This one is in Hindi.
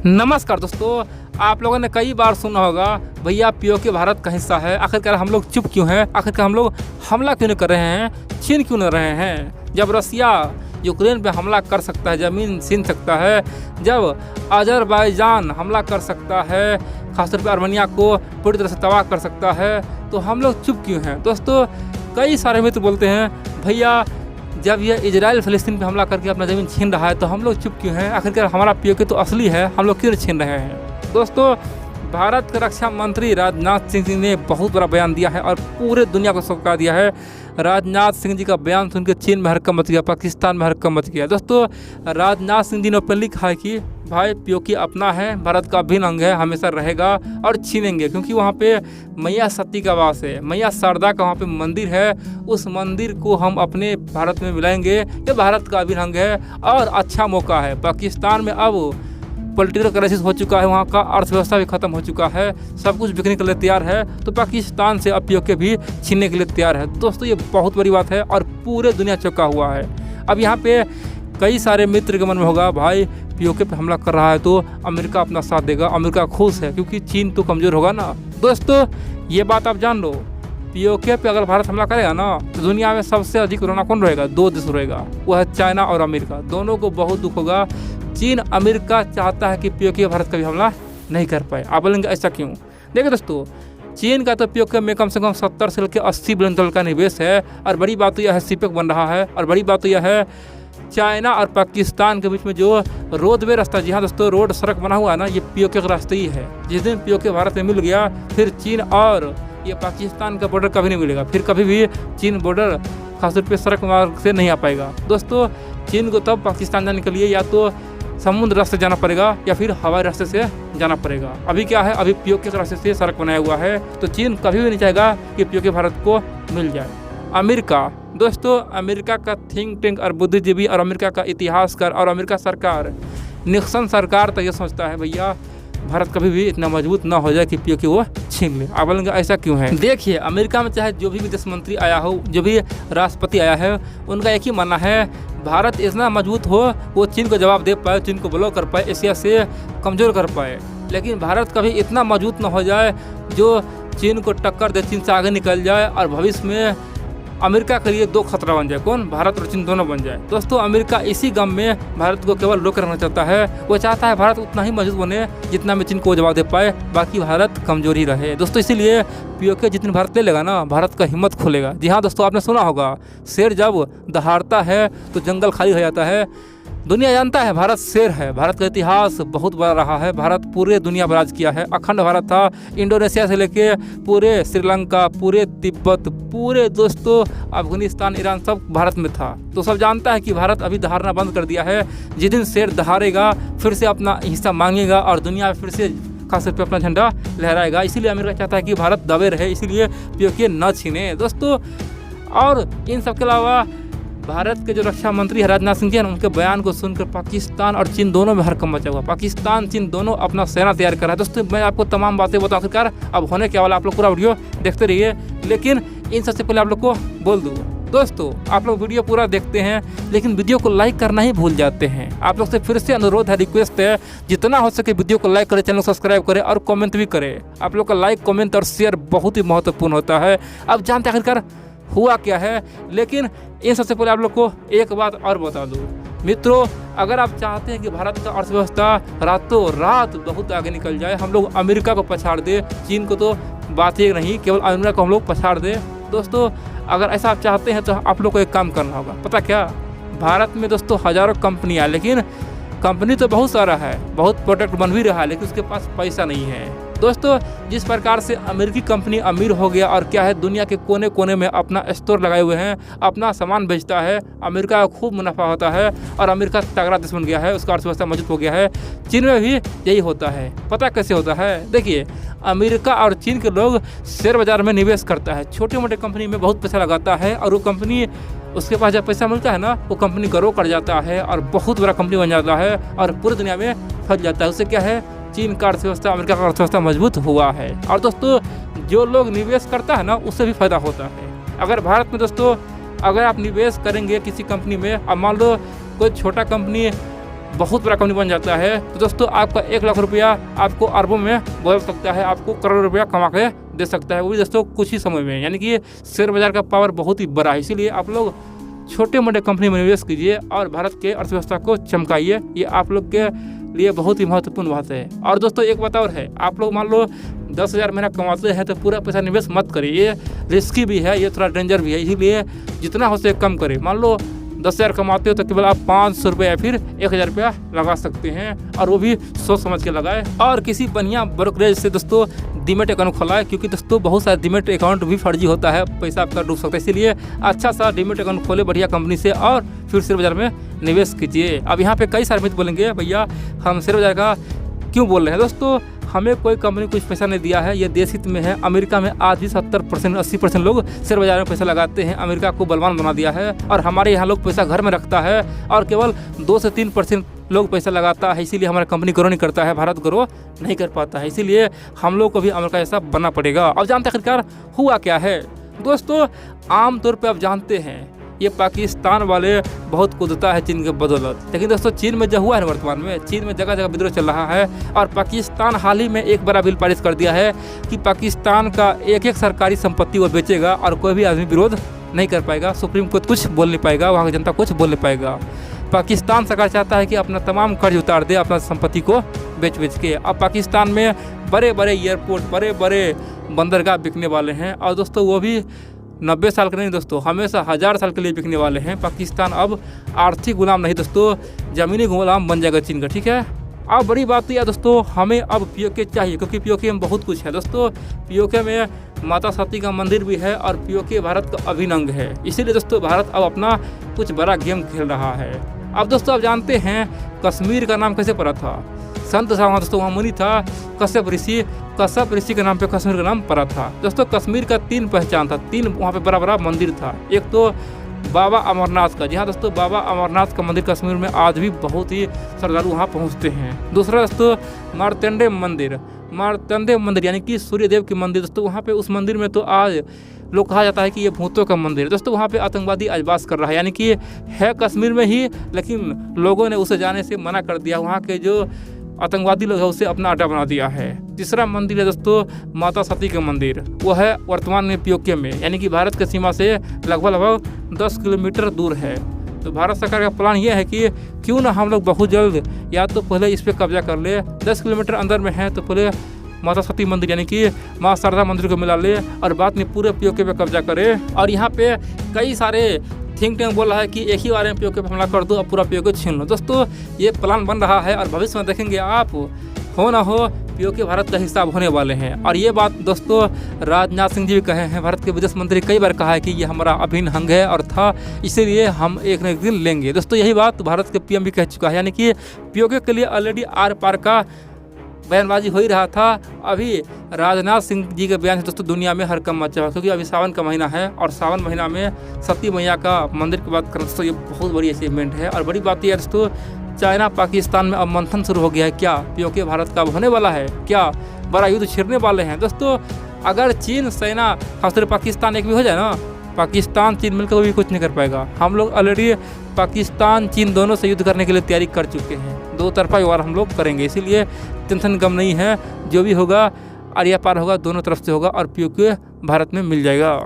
नमस्कार दोस्तों, आप लोगों ने कई बार सुना होगा भैया पीओके भारत का हिस्सा है। आखिरकार हम लोग चुप क्यों हैं? आखिरकार हम लोग हमला क्यों नहीं कर रहे हैं? छीन क्यों नहीं रहे हैं? जब रसिया यूक्रेन पे हमला कर सकता है, ज़मीन छीन सकता है, जब अजरबैजान हमला कर सकता है, खासतौर पर आर्मेनिया को पूरी तरह से तबाह कर सकता है, तो हम लोग चुप क्यों हैं? दोस्तों, कई सारे मित्र बोलते हैं भैया जब ये इजराइल फ़लस्तीन पे हमला करके अपना ज़मीन छीन रहा है तो हम लोग चुप क्यों हैं? आखिरकार हमारा पीओके तो असली है, हम लोग क्यों छीन रहे हैं? दोस्तों, भारत के रक्षा मंत्री राजनाथ सिंह जी ने बहुत बड़ा बयान दिया है और पूरे दुनिया को चौंका दिया है। राजनाथ सिंह जी का बयान सुनकर चीन में हड़कंप मच गया, पाकिस्तान में हड़कंप मच गया। दोस्तों, राजनाथ सिंह जी ने ओपनली लिखा है कि भाई पीओके अपना है, भारत का अभिन्न अंग है, हमेशा रहेगा और छीनेंगे, क्योंकि वहाँ पे मैया सती का वास है, मैया शारदा का वहाँ पे मंदिर है। उस मंदिर को हम अपने भारत में मिलाएंगे। ये भारत का अभिन्न अंग है और अच्छा मौका है। पाकिस्तान में अब पॉलिटिकल क्राइसिस हो चुका है, वहाँ का अर्थव्यवस्था भी खत्म हो चुका है, सब कुछ बिकने के लिए तैयार है, तो पाकिस्तान से अब पीओके भी छीनने के लिए तैयार है। दोस्तों, ये बहुत बड़ी बात है और पूरे दुनिया चौंका हुआ है। अब यहाँ पे कई सारे मित्र के मन में होगा भाई पीओके पे हमला कर रहा है तो अमेरिका अपना साथ देगा, अमेरिका खुश है क्योंकि चीन तो कमज़ोर होगा ना। दोस्तों, ये बात आप जान लो, पीओके पे अगर भारत हमला करेगा ना तो दुनिया में सबसे अधिक रोना कौन रहेगा? दो देश रहेगा, वो है चाइना और अमेरिका। दोनों को बहुत दुख होगा। चीन अमेरिका चाहता है कि पीओके भारत कभी हमला नहीं कर पाए। आप बोलेंगे ऐसा क्यों? देखिए दोस्तों, चीन का तो पीओके में कम से कम 70 से लेकर 80 बिलियन डॉलर का निवेश है और बड़ी बात तो यह है सीपेक बन रहा है, और बड़ी बात तो यह है चाइना और पाकिस्तान के बीच में जो रोडवे रास्ता, जी हाँ दोस्तों, रोड सड़क बना हुआ है ना, ये पीओके का रास्ता ही है। जिस दिन पीओके भारत में मिल गया फिर चीन और ये पाकिस्तान का बॉर्डर कभी नहीं मिलेगा, फिर कभी भी चीन बॉर्डर खासतौर पे सड़क मार्ग से नहीं आ पाएगा। दोस्तों, चीन को तब पाकिस्तान जाने के लिए या तो समुद्र रास्ते जाना पड़ेगा या फिर हवाई रास्ते से जाना पड़ेगा। अभी क्या है, अभी पीओके के रास्ते से सड़क बनाया हुआ है, तो चीन कभी भी नहीं चाहेगा कि पीओके भारत को मिल जाए। अमेरिका, दोस्तों, अमेरिका का थिंक टैंक और बुद्धिजीवी और अमेरिका का इतिहासकार और अमेरिका सरकार, निक्सन सरकार तो ये सोचता है भैया भारत कभी भी इतना मजबूत ना हो जाए कि पीओके वो छीन ले। आप बोलेंगे ऐसा क्यों है? देखिए, अमेरिका में चाहे जो भी विदेश मंत्री आया हो, जो भी राष्ट्रपति आया है, उनका एक ही मानना है भारत इतना मजबूत हो वो चीन को जवाब दे पाए, चीन को ब्लॉक कर पाए, एशिया से कमज़ोर कर पाए। लेकिन भारत कभी इतना मजबूत ना हो जाए जो चीन को टक्कर दे, चीन से आगे निकल जाए और भविष्य में अमेरिका के लिए दो खतरा बन जाए। कौन? भारत और चीन दोनों बन जाए। दोस्तों, अमेरिका इसी गम में भारत को केवल रोक रखना चाहता है। वो चाहता है भारत उतना ही मजबूत बने जितना में चीन को जवाब दे पाए, बाकी भारत कमजोर ही रहे। दोस्तों, इसीलिए पीओके जितनी भारत ले लेगा ना, भारत का हिम्मत खुलेगा। जी हाँ दोस्तों, आपने सुना होगा शेर जब दहाड़ता है तो जंगल खाली हो जाता है। दुनिया जानता है भारत शेर है। भारत का इतिहास बहुत बड़ा रहा है, भारत पूरे दुनिया पर राज किया है। अखंड भारत था, इंडोनेशिया से लेके पूरे श्रीलंका, पूरे तिब्बत, पूरे दोस्तों अफगानिस्तान, ईरान, सब भारत में था। तो सब जानता है कि भारत अभी दहाड़ना बंद कर दिया है। जिस दिन शेर दहाड़ेगा फिर से अपना हिस्सा मांगेगा और दुनिया में फिर से खासतौर पे अपना झंडा लहराएगा। इसीलिए अमेरिका चाहता है कि भारत दबे रहे, इसीलिए पीओके न छीने। दोस्तों, और इन सब के अलावा भारत के जो रक्षा मंत्री है राजनाथ सिंह जी, उनके बयान को सुनकर पाकिस्तान और चीन दोनों में हड़कंप मचा हुआ। पाकिस्तान चीन दोनों अपना सेना तैयार कर रहा है। दोस्तों, मैं आपको तमाम बातें बताऊं, आखिरकार अब होने क्या वाला, आप लोग पूरा वीडियो देखते रहिए। लेकिन इन सबसे पहले आप लोग को बोल दूँ दोस्तों, आप लोग वीडियो पूरा देखते हैं लेकिन वीडियो को लाइक करना ही भूल जाते हैं। आप लोग से फिर से अनुरोध है, रिक्वेस्ट है, जितना हो सके वीडियो को लाइक करें, चैनल को सब्सक्राइब करें और कमेंट भी करें। आप लोग का लाइक, कमेंट और शेयर बहुत ही महत्वपूर्ण होता है। अब जानते हैं आखिरकार हुआ क्या है, लेकिन इन सबसे पहले आप लोग को एक बात और बता दूँ मित्रों, अगर आप चाहते हैं कि भारत का अर्थव्यवस्था रातों रात बहुत आगे निकल जाए, हम लोग अमेरिका को पछाड़ दे, चीन को तो बात ही नहीं, केवल अमेरिका को हम लोग पछाड़ दे। दोस्तों, अगर ऐसा आप चाहते हैं तो आप लोग को एक काम करना होगा। पता क्या? भारत में दोस्तों हज़ारों कंपनियाँ, लेकिन कंपनी तो बहुत सारा है, बहुत प्रोडक्ट बन भी रहा है, लेकिन उसके पास पैसा नहीं है। दोस्तों, जिस प्रकार से अमेरिकी कंपनी अमीर हो गया और क्या है, दुनिया के कोने कोने में अपना स्टोर लगाए हुए हैं, अपना सामान बेचता है, अमेरिका का खूब मुनाफा होता है और अमेरिका तगड़ा देश बन गया है, उसका अर्थव्यवस्था मजबूत हो गया है। चीन में भी यही होता है। पता कैसे होता है? देखिए, अमेरिका और चीन के लोग शेयर बाजार में निवेश करता है, छोटे मोटे कंपनी में बहुत पैसा लगाता है और वो कंपनी, उसके पास जब पैसा मिलता है ना, वो कंपनी ग्रो कर जाता है और बहुत बड़ा कंपनी बन जाता है और पूरी दुनिया में फैल जाता है। उससे क्या है, चीन का अर्थव्यवस्था, अमेरिका का अर्थव्यवस्था मजबूत हुआ है। और दोस्तों, जो लोग निवेश करता है ना, उससे भी फायदा होता है। अगर भारत में दोस्तों, अगर आप निवेश करेंगे किसी कंपनी में, अब मान लो कोई छोटा कंपनी बहुत बड़ा कंपनी बन जाता है। तो दोस्तों आपका 1 लाख रुपया आपको अरबों में बदल सकता है, आपको करोड़ रुपया कमा के दे सकता है, वो भी दोस्तों कुछ ही समय में। यानी कि शेयर बाजार का पावर बहुत ही बड़ा है। इसीलिए आप लोग छोटे मोटे कंपनी में निवेश कीजिए और भारत के अर्थव्यवस्था को चमकाइए। ये आप लोग के लिए बहुत ही महत्वपूर्ण बात है। और दोस्तों एक बात और है, आप लोग मान लो 10,000 महीना कमाते हैं तो पूरा पैसा निवेश मत करिए, ये रिस्की भी है, ये थोड़ा डेंजर भी है। इसीलिए जितना हो सके कम करें। मान लो 10,000 कमाते हो तो केवल आप 500 रुपये या फिर 1,000 रुपया लगा सकते हैं, और वो भी सोच समझ के लगाए। और किसी बढ़िया ब्रोकरेज से दोस्तों डीमेट अकाउंट खोलाए, क्योंकि दोस्तों बहुत सारे डीमेट अकाउंट भी फर्जी होता है, पैसा आपका डूब सकता है। इसीलिए अच्छा सा डीमेट अकाउंट खोले बढ़िया कंपनी से और फिर शेयर बाजार में निवेश कीजिए। अब यहाँ पे कई सारे मित्र बोलेंगे भैया हम शेयर बाजार का क्यों बोल रहे हैं। दोस्तों हमें कोई कंपनी कुछ पैसा नहीं दिया है, ये देश हित में है। अमेरिका में आज भी 70% 80% लोग शेयर बाजार में पैसा लगाते हैं। अमेरिका को बलवान बना दिया है, और हमारे यहाँ लोग पैसा घर में रखता है और केवल 2 से 3% लोग पैसा लगाता है। इसीलिए हमारा कंपनी ग्रो नहीं करता है, भारत ग्रो नहीं कर पाता है। इसीलिए हम लोग को भी अमेरिका जैसा बनना पड़ेगा। अब जानते हैं आखिरकार हुआ क्या है। दोस्तों आमतौर पर आप जानते हैं ये पाकिस्तान वाले बहुत कूदता है चीन के बदौलत, लेकिन दोस्तों चीन में जो हुआ है वर्तमान में, चीन में जगह जगह विद्रोह चल रहा है। और पाकिस्तान हाल ही में एक बड़ा बिल पारित कर दिया है कि पाकिस्तान का एक सरकारी संपत्ति वो बेचेगा और कोई भी आदमी विरोध नहीं कर पाएगा। सुप्रीम कोर्ट कुछ बोल नहीं पाएगा, वहाँ की जनता कुछ बोल नहीं पाएगा। पाकिस्तान सरकार चाहता है कि अपना तमाम कर्ज उतार दे, अपना संपत्ति को बेच के। अब पाकिस्तान में बड़े बड़े एयरपोर्ट, बड़े बड़े बंदरगाह बिकने वाले हैं, और दोस्तों वो भी 90 साल के नहीं दोस्तों, हमेशा 1000 साल के लिए बिकने वाले हैं। पाकिस्तान अब आर्थिक गुलाम नहीं दोस्तों, ज़मीनी गुलाम बन जाएगा चीन का। ठीक है, अब बड़ी बात यह दोस्तों, हमें अब पीओके चाहिए, क्योंकि पीओके में बहुत कुछ है दोस्तों। पीओके में माता सती का मंदिर भी है, और पीओके भारत का अभिन्न अंग है। इसीलिए दोस्तों भारत अब अपना कुछ बड़ा गेम खेल रहा है। अब दोस्तों आप जानते हैं कश्मीर का नाम कैसे पड़ा था। संत साहब दोस्तों वहाँ मुनि था कश्यप ऋषि के नाम पे कश्मीर का नाम पड़ा था। दोस्तों कश्मीर का 3 पहचान था, 3 वहाँ पे बड़ा बड़ा मंदिर था। एक तो बाबा अमरनाथ का, जी हाँ दोस्तों बाबा अमरनाथ का मंदिर कश्मीर में आज भी बहुत ही श्रद्धालु वहाँ पहुँचते हैं। दूसरा दोस्तों मार्तंडे मंदिर यानी कि सूर्यदेव के मंदिर। दोस्तों वहाँ पे उस मंदिर में तो आज लोग कहा जाता है कि ये भूतों का मंदिर है। दोस्तों वहाँ पे आतंकवादी आज वास कर रहा है, यानी कि है कश्मीर में ही, लेकिन लोगों ने उसे जाने से मना कर दिया। वहाँ के जो आतंकवादी लोग हैं उसे अपना अड्डा बना दिया है। तीसरा मंदिर है दोस्तों माता सती का मंदिर, वो है वर्तमान में पीओके में, यानी कि भारत की सीमा से लगभग 10 किलोमीटर दूर है। तो भारत सरकार का प्लान ये है कि क्यों ना हम लोग बहुत जल्द या तो पहले इस पर कब्जा कर ले, 10 किलोमीटर अंदर में है तो पहले माता सती मंदिर यानी कि माँ शारदा मंदिर को मिला ले, और बाद में पूरे पीओके पे कब्जा करे। और यहाँ पे कई सारे थिंक टैंक बोल रहा है कि एक ही बार में पीओके पे हमला कर दो और पूरा पीओके छीन लो। दोस्तों ये प्लान बन रहा है, और भविष्य में देखेंगे आप हो ना हो पीओके भारत का हिस्सा होने वाले हैं। और ये बात दोस्तों राजनाथ सिंह जी भी कहे हैं, भारत के विदेश मंत्री कई बार कहा है कि ये हमारा अभिन्न अंग है और था, इसीलिए हम एक न एक दिन लेंगे। दोस्तों यही बात भारत के पीएम भी कह चुका है, यानी कि पीओके के लिए ऑलरेडी आर पार का बयानबाजी हो ही रहा था। अभी राजनाथ सिंह जी के बयान से दोस्तों दुनिया में हर कम मचा, क्योंकि अभी सावन का महीना है, और सावन महीना में सती मैया का मंदिर की बात करें दोस्तों ये बहुत बड़ी अचीवमेंट है। और बड़ी बात यह है दोस्तों चाइना पाकिस्तान में अब मंथन शुरू हो गया है। क्या पीओके भारत का होने वाला है? क्या बड़ा युद्ध छिड़ने वाले हैं? दोस्तों अगर चीन सेना खासकर पाकिस्तान एक भी हो जाए ना, पाकिस्तान चीन मिलकर भी कुछ नहीं कर पाएगा। हम लोग ऑलरेडी पाकिस्तान चीन दोनों से युद्ध करने के लिए तैयारी कर चुके हैं, 2 तरफा व्यवहार हम लोग करेंगे। इसीलिए टेंशन कम नहीं है, जो भी होगा आरिया पार होगा, दोनों तरफ से होगा और पीओके भारत में मिल जाएगा।